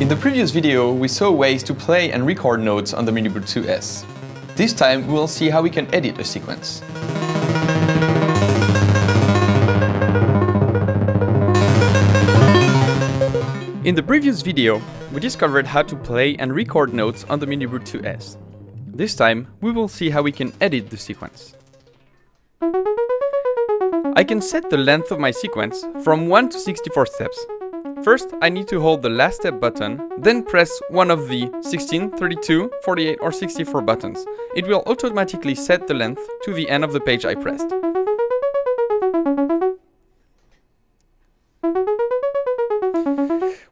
In the previous video, we saw ways to play and record notes on the MiniBrute 2S. This time, we will see how we can edit a sequence. In the previous video, we discovered how to play and record notes on the MiniBrute 2S. This time, we will see how we can edit the sequence. I can set the length of my sequence from 1 to 64 steps. First, I need to hold the last step button, then press one of the 16, 32, 48 or 64 buttons. It will automatically set the length to the end of the page I pressed.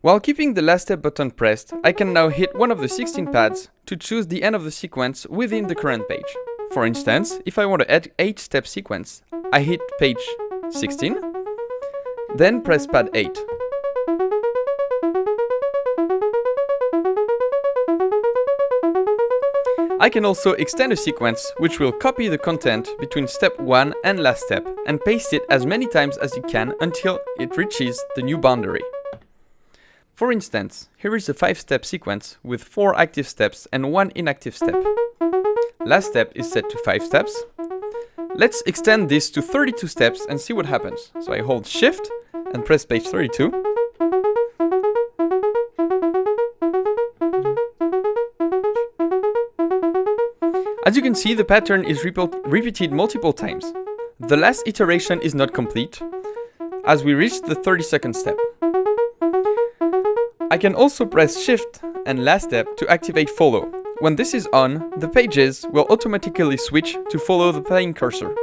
While keeping the last step button pressed, I can now hit one of the 16 pads to choose the end of the sequence within the current page. For instance, if I want to add 8-step sequence, I hit page 16, then press pad 8. I can also extend a sequence which will copy the content between step 1 and last step and paste it as many times as you can until it reaches the new boundary. For instance, here is a 5-step sequence with 4 active steps and 1 inactive step. Last step is set to 5 steps. Let's extend this to 32 steps and see what happens. So I hold Shift and press page 32. As you can see, the pattern is repeated multiple times. The last iteration is not complete, as we reached the 32nd step. I can also press Shift and last step to activate follow. When this is on, the pages will automatically switch to follow the playing cursor.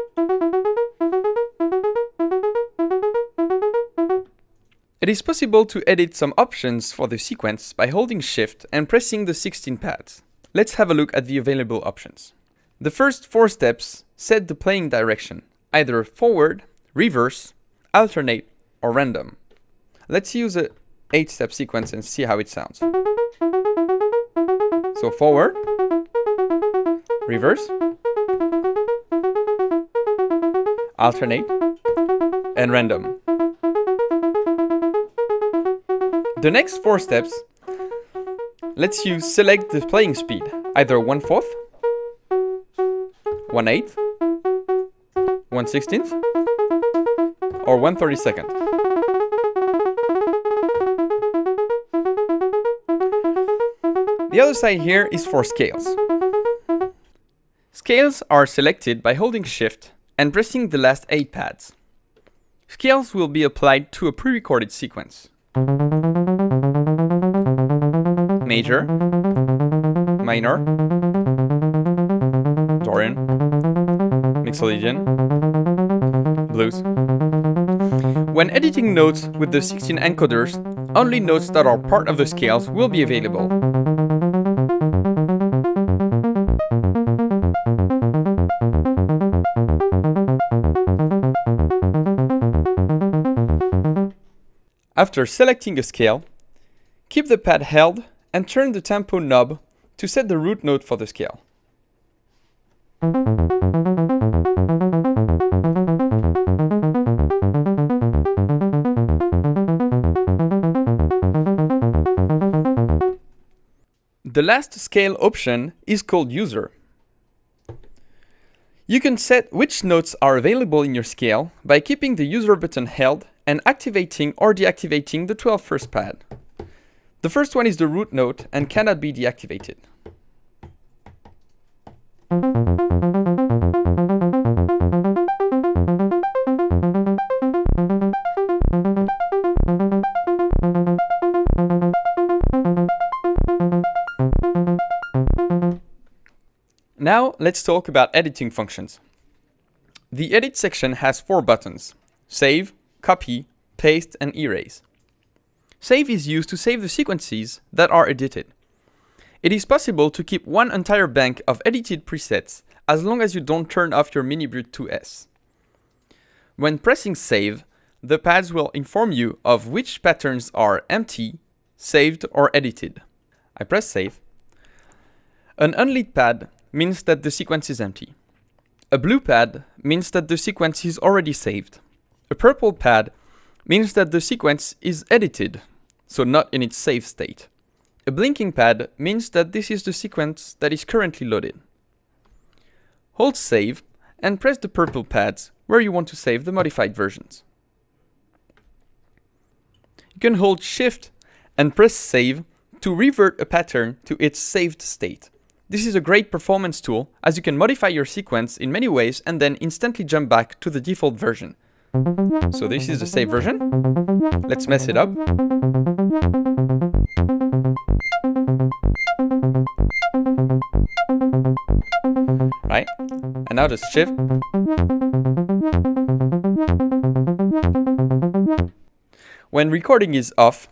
It is possible to edit some options for the sequence by holding Shift and pressing the 16 pads. Let's have a look at the available options. The first 4 steps set the playing direction, either forward, reverse, alternate, or random. Let's use a 8-step sequence and see how it sounds. So forward, reverse, alternate, and random. The next 4 steps lets you select the playing speed, either 1/4, 1/8, 1/16, or 1/32. The other side here is for scales. Scales are selected by holding Shift and pressing the last 8 pads. Scales will be applied to a pre-recorded sequence. Major, minor, Dorian, Mixolydian, blues. When editing notes with the 16 encoders, only notes that are part of the scales will be available. After selecting a scale, keep the pad held and turn the tempo knob to set the root note for the scale. The last scale option is called User. You can set which notes are available in your scale by keeping the User button held and activating or deactivating the 12 first pad. The first one is the root note and cannot be deactivated. Now let's talk about editing functions. The edit section has 4 buttons: save, copy, paste, and erase. Save is used to save the sequences that are edited. It is possible to keep one entire bank of edited presets as long as you don't turn off your MiniBrute 2S. When pressing save, the pads will inform you of which patterns are empty, saved, or edited. I press save. An unlit pad means that the sequence is empty. A blue pad means that the sequence is already saved. A purple pad means that the sequence is edited, so not in its save state. A blinking pad means that this is the sequence that is currently loaded. Hold Save and press the purple pads where you want to save the modified versions. You can hold Shift and press Save to revert a pattern to its saved state. This is a great performance tool as you can modify your sequence in many ways and then instantly jump back to the default version. So this is the saved version. Let's mess it up. Right? And now just Shift. When recording is off,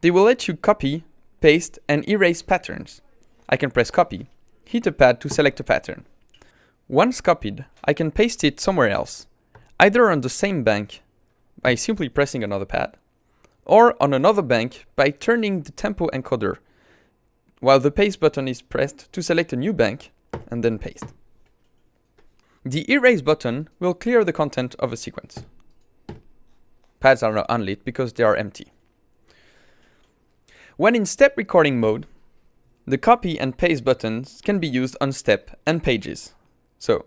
they will let you copy, paste, and erase patterns. I can press copy, hit a pad to select a pattern. Once copied, I can paste it somewhere else, either on the same bank by simply pressing another pad, or on another bank by turning the tempo encoder, while the paste button is pressed to select a new bank and then paste. The erase button will clear the content of a sequence. Pads are now unlit because they are empty. When in step recording mode, the copy and paste buttons can be used on step and pages. So,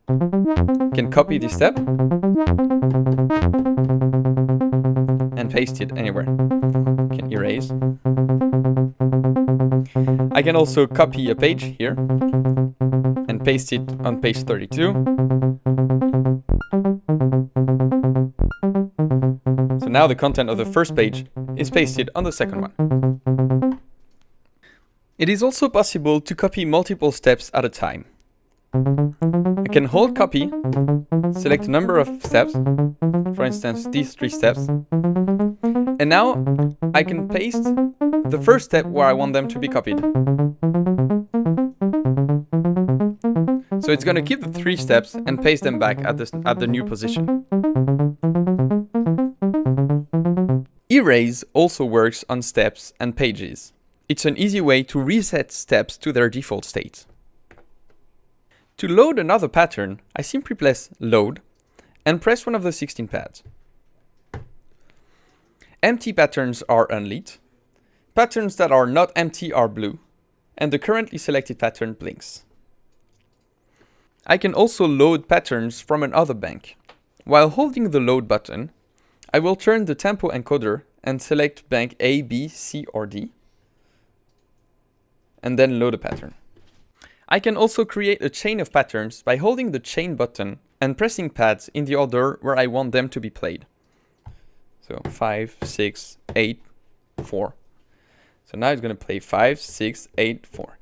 you can copy this step and paste it anywhere. You can erase. I can also copy a page here and paste it on page 32. So now the content of the first page is pasted on the second one. It is also possible to copy multiple steps at a time. I can hold copy, select a number of steps, for instance these 3 steps, and now I can paste the first step where I want them to be copied. So it's going to keep the 3 steps and paste them back at the new position. Erase also works on steps and pages. It's an easy way to reset steps to their default state. To load another pattern, I simply press Load and press one of the 16 pads. Empty patterns are unlit, patterns that are not empty are blue, and the currently selected pattern blinks. I can also load patterns from another bank. While holding the Load button, I will turn the tempo encoder and select bank A, B, C, or D, and then load a pattern. I can also create a chain of patterns by holding the chain button and pressing pads in the order where I want them to be played. So 5, 6, 8, 4. So now it's going to play 5, 6, 8, 4.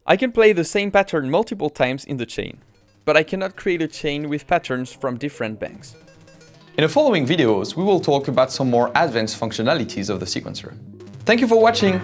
I can play the same pattern multiple times in the chain, but I cannot create a chain with patterns from different banks. In the following videos, we will talk about some more advanced functionalities of the sequencer. Thank you for watching!